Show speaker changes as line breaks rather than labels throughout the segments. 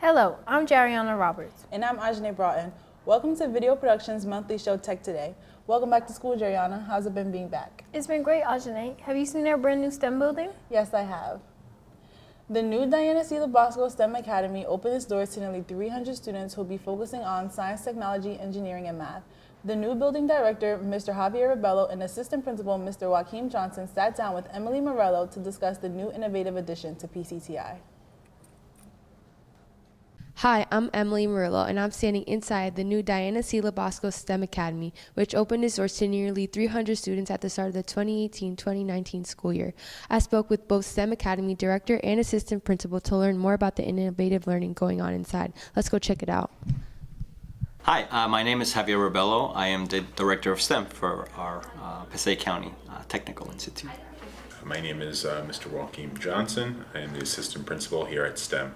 Hello, I'm Jariana Roberts.
And I'm Ajane Broughton. Welcome to Video Productions monthly show Tech Today. Welcome back to school, Jariana. How's it been being back?
It's been great, Ajane. Have you seen our brand new STEM building?
Yes, I have. The new Diana C. Bosco STEM Academy opened its doors to nearly 300 students who will be focusing on science, technology, engineering, and math. The new building director, Mr. Javier Rebello, and assistant principal, Mr. Joaquim Johnson, sat down with Emily Morello to discuss the new innovative addition to PCTI.
Hi, I'm Emily Murillo, and I'm standing inside the new Diana C. Bosco STEM Academy, which opened its doors to nearly 300 students at the start of the 2018-2019 school year. I spoke with both STEM Academy director and assistant principal to learn more about the innovative learning going on inside. Let's go check it out.
Hi, my name is Javier Rebello. I am the Director of STEM for our Passaic County Technical Institute.
My name is Mr. Joaquim Johnson. I am the Assistant Principal here at STEM.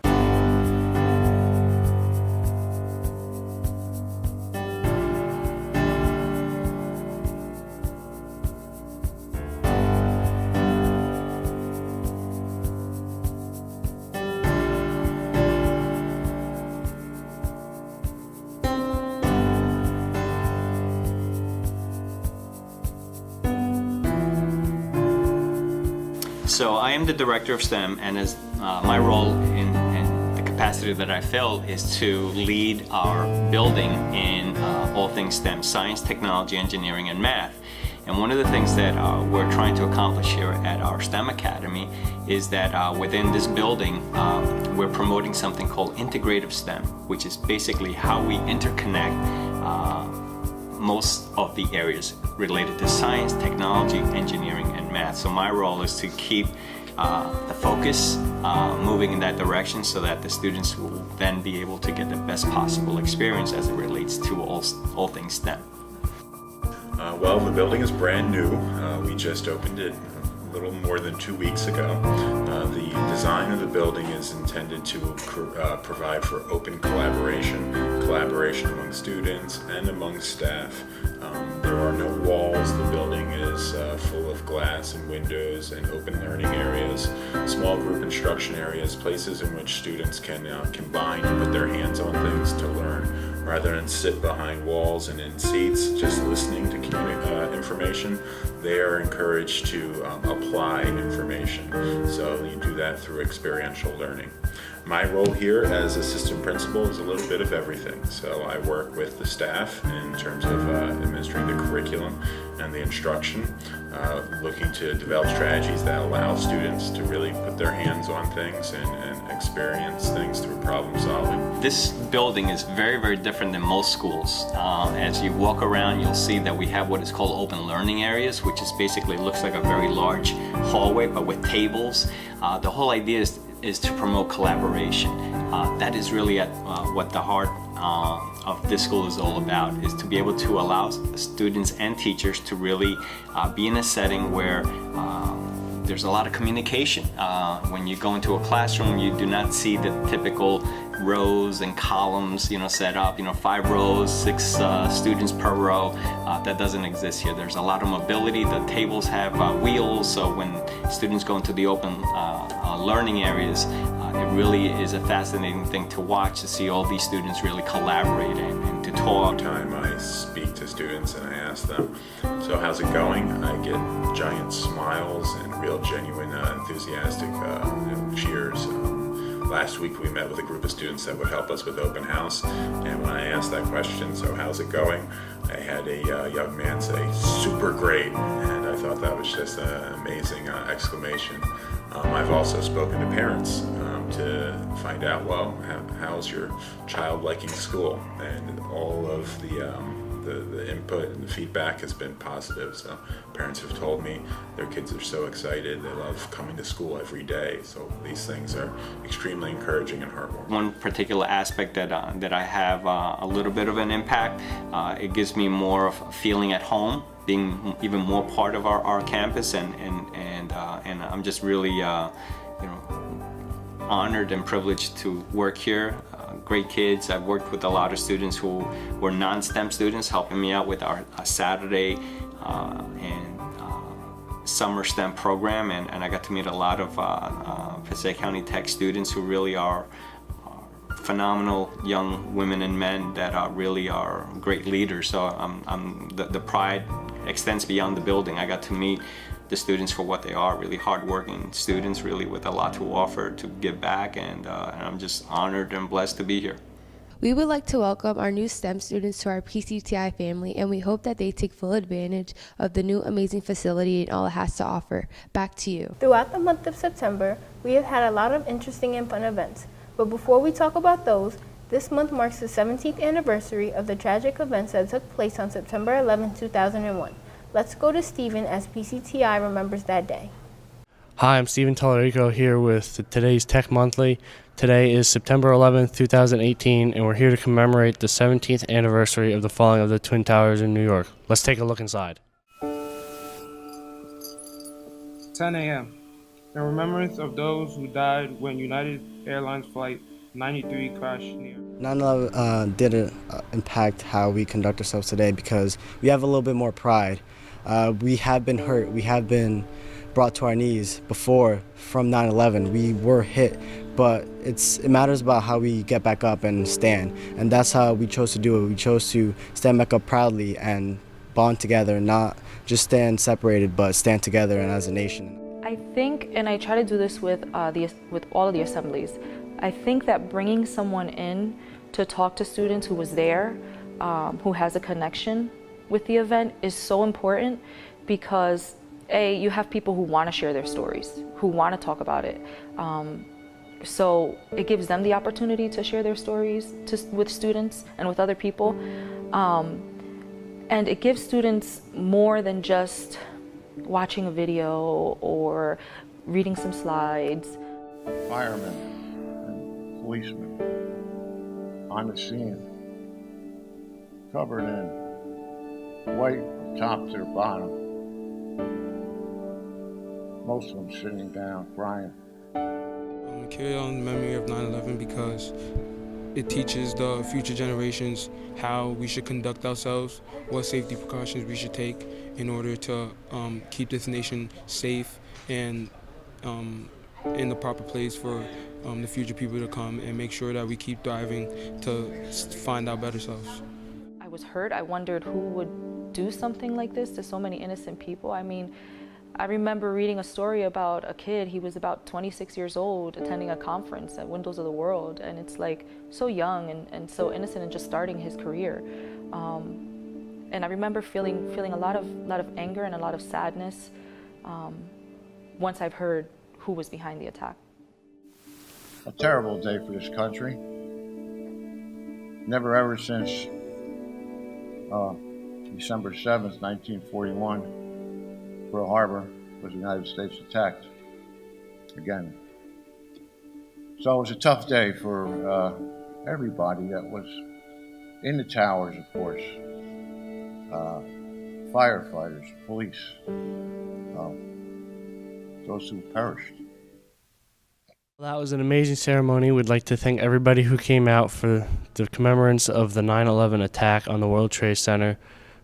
So I am the Director of STEM, and as my role in the capacity that I fill is to lead our building in all things STEM, science, technology, engineering, and math. And one of the things that we're trying to accomplish here at our STEM Academy is that within this building, we're promoting something called integrative STEM, which is basically how we interconnect most of the areas related to science, technology, engineering, and math. So my role is to keep the focus moving in that direction so that the students will then be able to get the best possible experience as it relates to all things STEM.
Well, the building is brand new. We just opened it a little more than 2 weeks ago. The design of the building is intended to provide for open collaboration among students and among staff. There are no walls. The building is full of glass and windows and open learning areas, small group instruction areas, places in which students can combine and put their hands on things to learn. Rather than sit behind walls and in seats just listening to information, they are encouraged to apply information. So you do that through experiential learning. My role here as assistant principal is a little bit of everything. So I work with the staff in terms of administering the curriculum and the instruction, looking to develop strategies that allow students to really put their hands on things and experience things through problem solving.
This building is very, very different than most schools. As you walk around, you'll see that we have what is called open learning areas, which is basically looks like a very large hallway, but with tables. The whole idea is to promote collaboration. That is really at what the heart of this school is all about, is to be able to allow students and teachers to really be in a setting where there's a lot of communication. When you go into a classroom, you do not see the typical rows and columns, set up, 5 rows, 6 students per row. That doesn't exist here. There's a lot of mobility. The tables have wheels, so when students go into the open learning areas, it really is a fascinating thing to watch, to see all these students really collaborate and to talk.
Time I speak to students and I ask them, so how's it going? I get giant smiles and real genuine enthusiastic cheers. Last week we met with a group of students that would help us with Open House, and when I asked that question, so how's it going? I had a young man say, super great, and I thought that was just an amazing exclamation. I've also spoken to parents to find out, well, how's your child liking school? And all of the input and the feedback has been positive. So parents have told me their kids are so excited, they love coming to school every day. So these things are extremely encouraging and heartwarming.
One particular aspect that I have a little bit of an impact, it gives me more of a feeling at home, being even more part of our campus, and I'm just really honored and privileged to work here. Great kids. I've worked with a lot of students who were non-STEM students, helping me out with our Saturday and summer STEM program, and I got to meet a lot of Passaic County Tech students who really are phenomenal young women and men that really are great leaders. So the pride extends beyond the building. I got to meet the students for what they are, really hardworking students, really with a lot to offer, to give back, and I'm just honored and blessed to be here.
We would like to welcome our new STEM students to our PCTI family, and we hope that they take full advantage of the new amazing facility and all it has to offer. Back to you.
Throughout the month of September, we have had a lot of interesting and fun events. But before we talk about those, this month marks the 17th anniversary of the tragic events that took place on September 11, 2001. Let's go to Stephen as PCTI remembers that day.
Hi, I'm Stephen Tallarico here with today's Tech Monthly. Today is September 11th, 2018, and we're here to commemorate the 17th anniversary of the falling of the Twin Towers in New York. Let's take a look inside.
10 a.m. In remembrance of those who died when United Airlines Flight 93 crashed near.
9/11 did impact how we conduct ourselves today because we have a little bit more pride. We have been hurt. We have been brought to our knees before from 9/11. We were hit, but it matters about how we get back up and stand, and that's how we chose to do it. We chose to stand back up proudly and bond together, not just stand separated, but stand together and as a nation.
I think, and I try to do this with all of the assemblies, I think that bringing someone in to talk to students who was there, who has a connection with the event is so important because you have people who want to share their stories, who want to talk about it. So it gives them the opportunity to share their stories with students and with other people. And it gives students more than just watching a video or reading some slides.
Firemen and policemen on the scene, covered in white from top to the bottom. Most of them sitting down, crying.
Carry on the memory of 9/11 because it teaches the future generations how we should conduct ourselves, what safety precautions we should take in order to keep this nation safe and in the proper place for the future people to come, and make sure that we keep thriving to find our better selves.
I was hurt. I wondered who would do something like this to so many innocent people. I mean, I remember reading a story about a kid, he was about 26 years old, attending a conference at Windows of the World, and it's like so young and so innocent and just starting his career. And I remember feeling a lot of anger and a lot of sadness once I've heard who was behind the attack.
A terrible day for this country. Never ever since December 7th, 1941, Pearl Harbor was the United States attacked again. So it was a tough day for everybody that was in the towers, of course. Firefighters, police, those who perished.
That was an amazing ceremony. We'd like to thank everybody who came out for the commemorance of the 9/11 attack on the World Trade Center.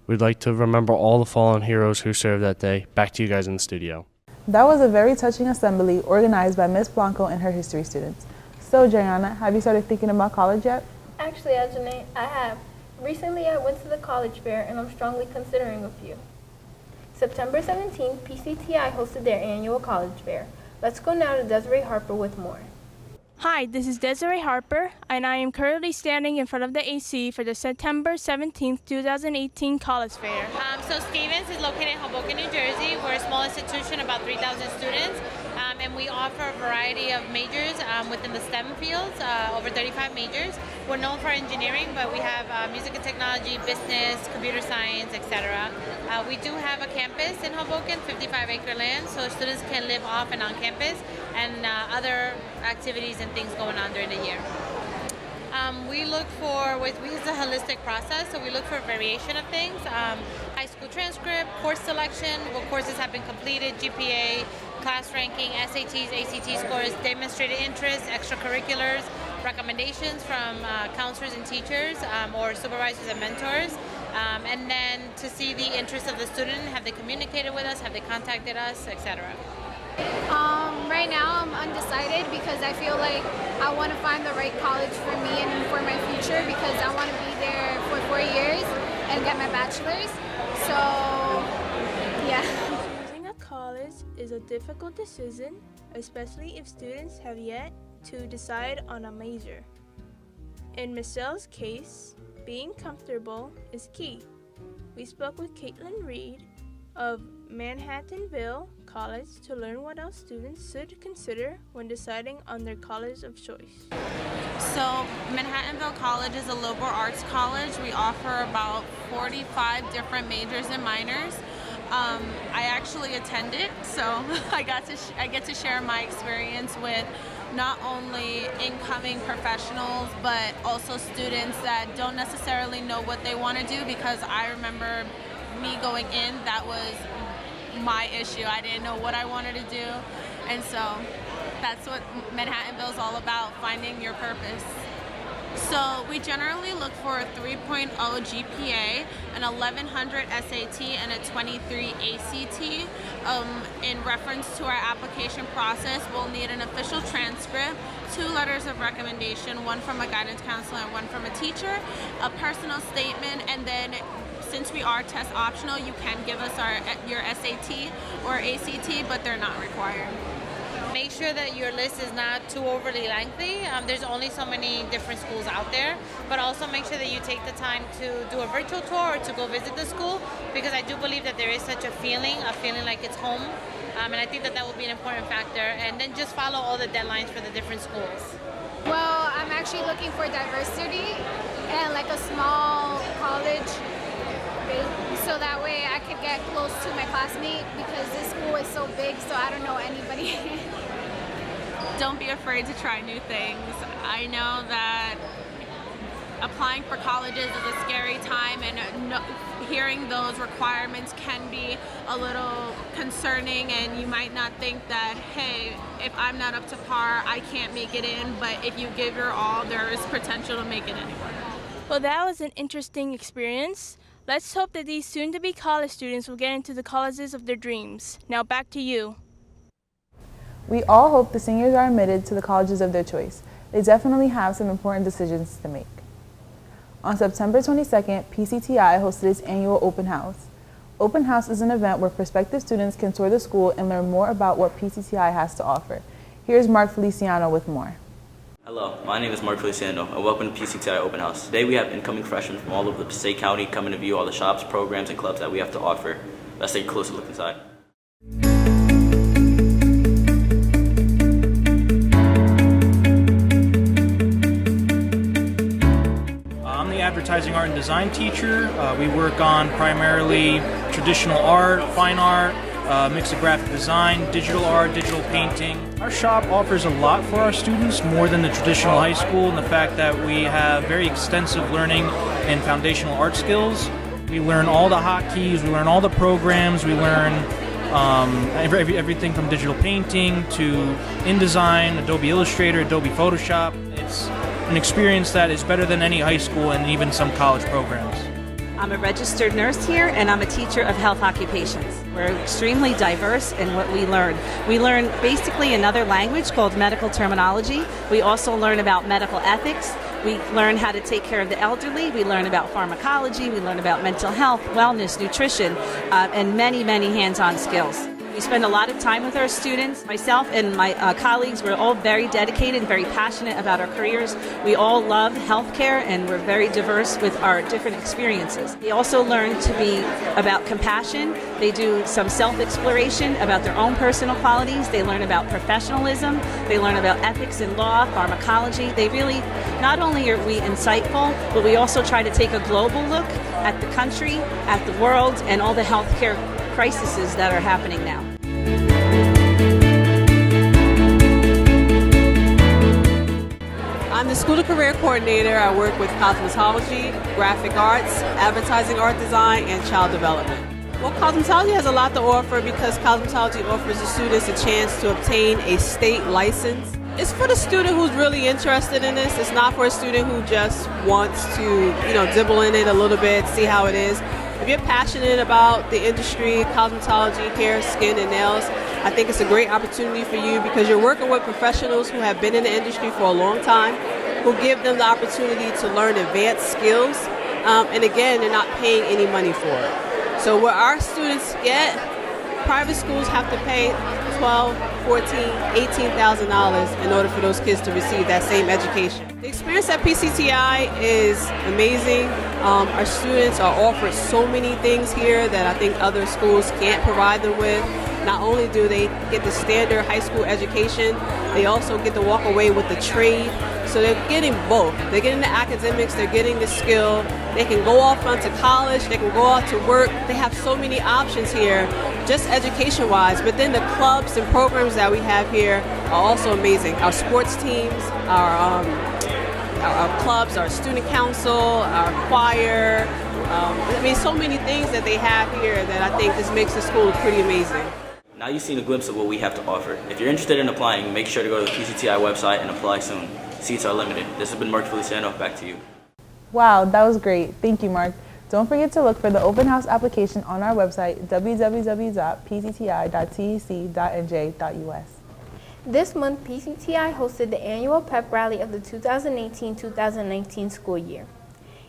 We'd like to remember all the fallen heroes who served that day. Back to you guys in the studio.
That was a very touching assembly organized by Ms. Blanco and her history students. So, Jariana, have you started thinking about college yet?
Actually, Ajane, I have. Recently, I went to the college fair, and I'm strongly considering a few. September 17th, PCTI hosted their annual college fair. Let's go now to Desiree Harper with more.
Hi, this is Desiree Harper, and I am currently standing in front of the AC for the September 17th, 2018 College Fair.
So Stevens is located in Hoboken, New Jersey. We're a small institution, about 3,000 students, and we offer a variety of majors within the STEM fields, over 35 majors. We're known for engineering, but we have music and technology, business, computer science, etc. We do have a campus in Hoboken, 55-acre land, so students can live off and on campus, and other activities and things going on during the year. We look for, it's a holistic process, so we look for variation of things. High school transcript, course selection, what courses have been completed, GPA, class ranking, SATs, ACT scores, demonstrated interest, extracurriculars, recommendations from counselors and teachers or supervisors and mentors, and then to see the interest of the student, have they communicated with us, have they contacted us, etc.
Right now I'm undecided. excited because I feel like I want to find the right college for me and for my future because I want to be there for 4 years and get my bachelor's. So, yeah.
Choosing a college is a difficult decision, especially if students have yet to decide on a major. In Michelle's case, being comfortable is key. We spoke with Caitlin Reed of Manhattanville College to learn what else students should consider when deciding on their college of choice.
So Manhattanville College is a liberal arts college. We offer about 45 different majors and minors. I actually attended, so I get to share my experience with not only incoming professionals, but also students that don't necessarily know what they want to do, because I remember me going in, that was my issue. I didn't know what I wanted to do, and so that's what Manhattanville is all about, finding your purpose. So we generally look for a 3.0 GPA, an 1100 SAT, and a 23 ACT. In reference to our application process, we'll need an official transcript, 2 letters of recommendation, one from a guidance counselor and one from a teacher, a personal statement, and then since we are test optional, you can give us your SAT or ACT, but they're not required.
Make sure that your list is not too overly lengthy. There's only so many different schools out there, but also make sure that you take the time to do a virtual tour or to go visit the school, because I do believe that there is such a feeling like it's home, and I think that that will be an important factor. And then just follow all the deadlines for the different schools.
Well, I'm actually looking for diversity and like a small college, so that way I could get close to my classmate, because this school is so big, so I don't know anybody.
Don't be afraid to try new things. I know that applying for colleges is a scary time, and hearing those requirements can be a little concerning, and you might not think that, hey, if I'm not up to par, I can't make it in, but if you give your all, there is potential to make it anywhere.
Well, that was an interesting experience. Let's hope that these soon-to-be college students will get into the colleges of their dreams. Now back to you.
We all hope the seniors are admitted to the colleges of their choice. They definitely have some important decisions to make. On September 22nd, PCTI hosted its annual Open House. Open House is an event where prospective students can tour the school and learn more about what PCTI has to offer. Here's Mark Feliciano with more.
Hello, my name is Mark Feliciano, and welcome to PCTI Open House. Today we have incoming freshmen from all over the Passaic County coming to view all the shops, programs, and clubs that we have to offer. Let's take a closer look inside.
I'm the advertising art and design teacher. We work on primarily traditional art, fine art, mix of graphic design, digital art, digital painting. Our shop offers a lot for our students, more than the traditional high school, in the fact that we have very extensive learning in foundational art skills. We learn all the hotkeys, we learn all the programs, we learn everything from digital painting to InDesign, Adobe Illustrator, Adobe Photoshop. It's an experience that is better than any high school and even some college programs.
I'm a registered nurse here, and I'm a teacher of health occupations. We're extremely diverse in what we learn. We learn basically another language called medical terminology. We also learn about medical ethics. We learn how to take care of the elderly. We learn about pharmacology. We learn about mental health, wellness, nutrition, and many, many hands-on skills. We spend a lot of time with our students. Myself and my colleagues, we're all very dedicated and very passionate about our careers. We all love healthcare, and we're very diverse with our different experiences. They also learn to be about compassion. They do some self-exploration about their own personal qualities. They learn about professionalism. They learn about ethics and law, pharmacology. They really, not only are we insightful, but we also try to take a global look at the country, at the world, and all the healthcare crises that are happening now.
I'm the School of Career Coordinator. I work with cosmetology, graphic arts, advertising art design, and child development. Well, cosmetology has a lot to offer because cosmetology offers the students a chance to obtain a state license. It's for the student who's really interested in this. It's not for a student who just wants to, dibble in it a little bit, see how it is. If you're passionate about the industry, cosmetology, hair, skin, and nails, I think it's a great opportunity for you because you're working with professionals who have been in the industry for a long time, who give them the opportunity to learn advanced skills. And again, they're not paying any money for it. So what our students get, private schools have to pay $12,000, $14,000, $18,000 in order for those kids to receive that same education. The experience at PCTI is amazing. Our students are offered so many things here that I think other schools can't provide them with. Not only do they get the standard high school education, they also get to walk away with the trade. So they're getting both. They're getting the academics, they're getting the skill. They can go off onto college, they can go off to work. They have so many options here, just education-wise. But then the clubs and programs that we have here are also amazing. Our sports teams, our clubs, our student council, our choir. I mean, so many things that they have here that I think this makes the school pretty amazing.
Now you've seen a glimpse of what we have to offer. If you're interested in applying, make sure to go to the PCTI website and apply soon. Seats are limited. This has been Mark Feliciano. Back to you.
Wow, that was great. Thank you, Mark. Don't forget to look for the open house application on our website, www.pcti.tec.nj.us.
This month, PCTI hosted the annual Pep Rally of the 2018-2019 school year.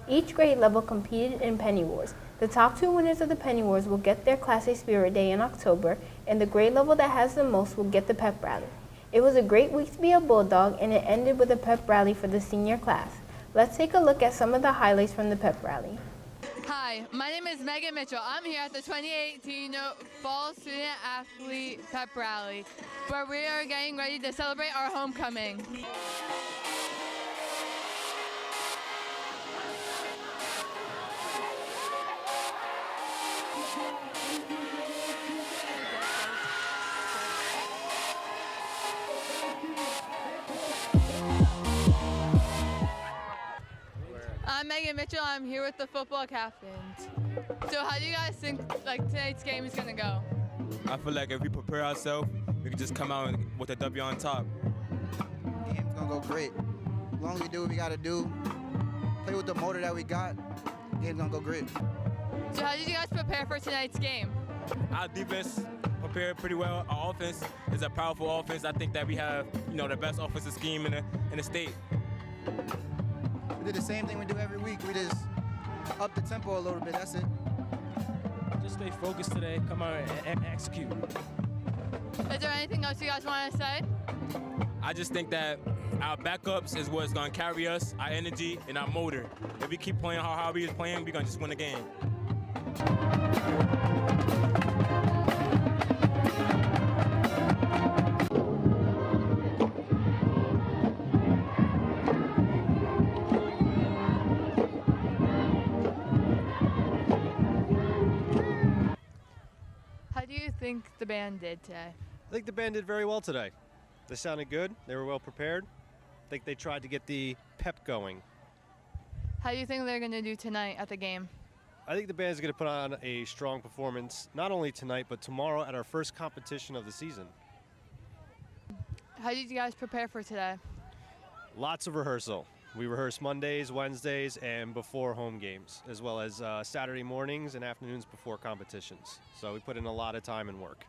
Each grade level competed in Penny Wars. The top two winners of the Penny Wars will get their Class A Spirit Day in October, and the grade level that has the most will get the Pep Rally. It was a great week to be a Bulldog, and it ended with a Pep Rally for the senior class. Let's take a look at some of the highlights from the Pep Rally.
Hi, my name is Megan Mitchell. I'm here at the 2018 Fall Student Athlete Pep Rally, where we are getting ready to celebrate our homecoming. I'm Megan Mitchell. I'm here with the football captains. So how do you guys think tonight's game is going to go?
I feel like if we prepare ourselves, we can just come out with a W on top.
The game's going to go great. As long as we do what we got to do, play with the motor that we got, the game's going to go great.
So how did you guys prepare for tonight's game?
Our defense prepared pretty well. Our offense is a powerful offense. I think that we have, the best offensive scheme in the state.
We did the same thing we do every week. We just up the tempo a little bit. That's it.
Just stay focused today. Come out and execute.
Is there anything else you guys want to say?
I just think that our backups is what's going to carry us, our energy, and our motor. If we keep playing how we is playing, we're going to just win the game.
How do you think the band did today?
I think the band did very well today. They sounded good. They were well prepared. I think they tried to get the pep going.
How do you think they're going to do tonight at the game?
I think the band is going to put on a strong performance, not only tonight, but tomorrow at our first competition of the season.
How did you guys prepare for today?
Lots of rehearsal. We rehearse Mondays, Wednesdays, and before home games, as well as Saturday mornings and afternoons before competitions. So we put in a lot of time and work.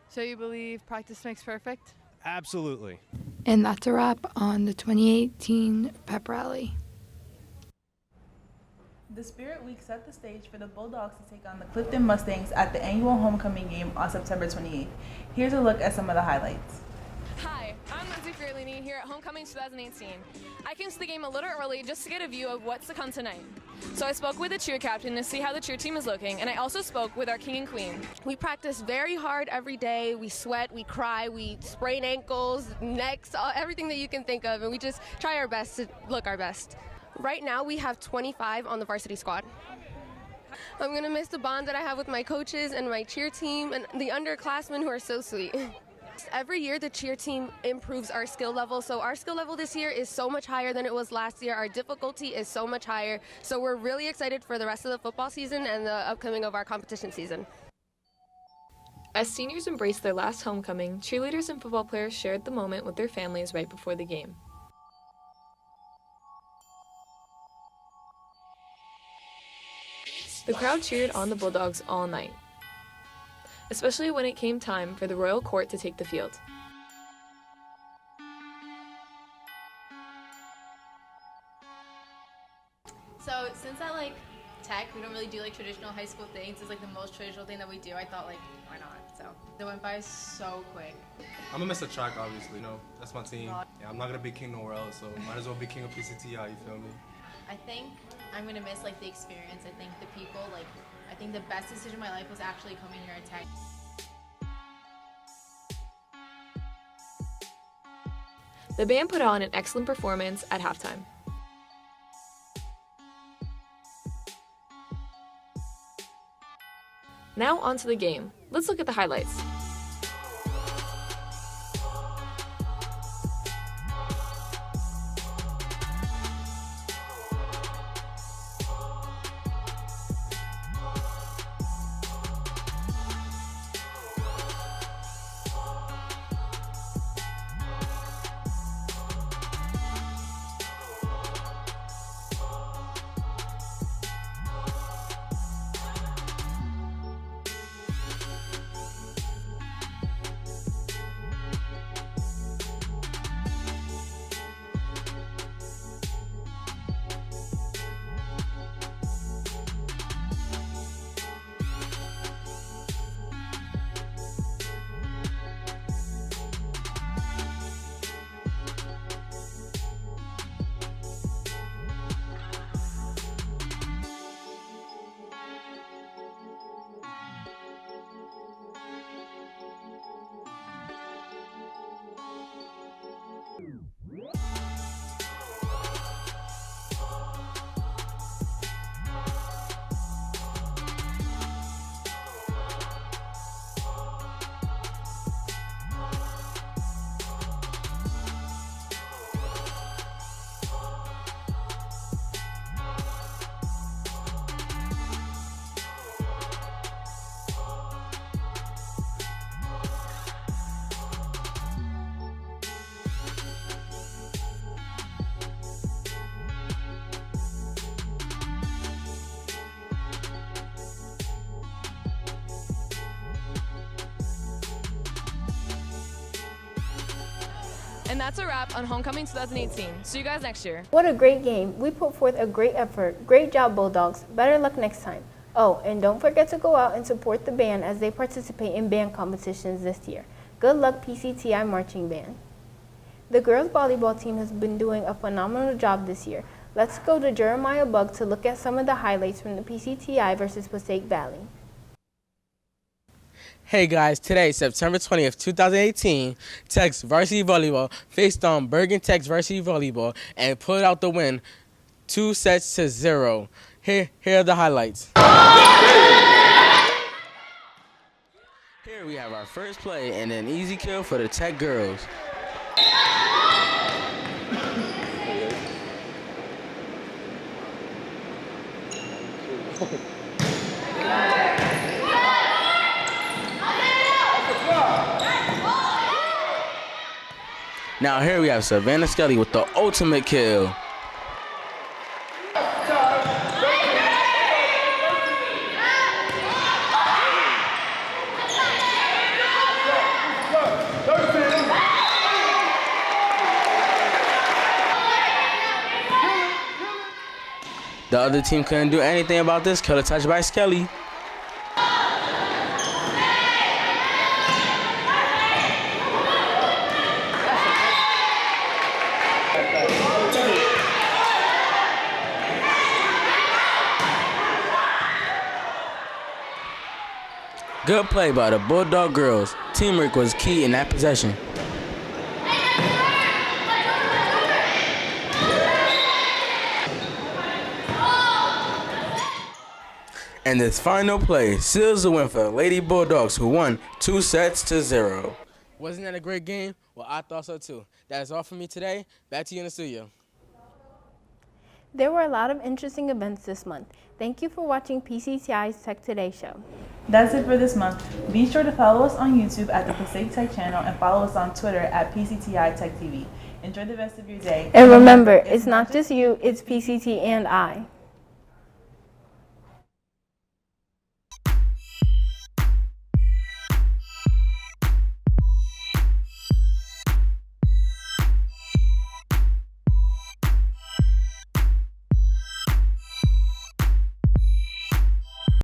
So you believe practice makes perfect?
Absolutely.
And that's a wrap on the 2018 Pep Rally.
The Spirit Week set the stage for the Bulldogs to take on the Clifton Mustangs at the annual homecoming game on September 28th. Here's a look at some of the highlights.
Hi, I'm Lindsay Fairlini here at Homecoming 2018. I came to the game a little early just to get a view of what's to come tonight. So I spoke with the cheer captain to see how the cheer team is looking, and I also spoke with our king and queen. We practice very hard every day. We sweat, we cry, we sprain ankles, necks, everything that you can think of, and we just try our best to look our best. Right now we have 25 on the varsity squad. I'm going to miss the bond that I have with my coaches and my cheer team and the underclassmen who are so sweet. Every year the cheer team improves our skill level, so our skill level this year is so much higher than it was last year. Our difficulty is so much higher, so we're really excited for the rest of the football season and the upcoming of our competition season.
As seniors embraced their last homecoming, cheerleaders and football players shared the moment with their families right before the game. The crowd cheered on the Bulldogs all night. especially when it came time for the royal court to take the field.
So since I like tech, we don't really do like traditional high school things. It's like the most traditional thing that we do. I thought like, why not? So it went by so quick.
I'm gonna miss the track, obviously. You know, that's my team. Yeah, I'm not gonna be king nowhere else, so might as well be king of PCTI. You feel me?
I think I'm gonna miss like the experience. I think the people, like, I think the best decision of my life was actually coming here at Tech.
The band put on an excellent performance at halftime. Now onto the game. Let's look at the highlights. And that's a wrap on Homecoming 2018. See you guys next year.
What a great game. We put forth a great effort. Great job, Bulldogs. Better luck next time. Oh, and don't forget to go out and support the band as they participate in band competitions this year. Good luck, PCTI Marching Band. The girls volleyball team has been doing a phenomenal job this year. Let's go to Jeremiah Bug to look at some of the highlights from the PCTI versus Passaic Valley.
Hey guys, today, September 20th, 2018, Tech's varsity volleyball faced on Bergen Tech's varsity volleyball and pulled out the win 2-0. Here are the highlights. Here we have our first play and an easy kill for the Tech girls. Now here we have Savannah Skelly with the ultimate kill. The other team couldn't do anything about this kill touch by Skelly. Good play by the Bulldog girls. Teamwork was key in that possession. And this final play seals the win for the Lady Bulldogs, who won 2-0. Wasn't that a great game? Well, I thought so too. That is all for me today. Back to you in the studio.
There were a lot of interesting events this month. Thank you for watching PCTI's Tech Today show.
That's it for this month. Be sure to follow us on YouTube at the Passaic Tech channel and follow us on Twitter at PCTI Tech TV. Enjoy the rest of your day.
And remember, it's not just you, it's PCT and I.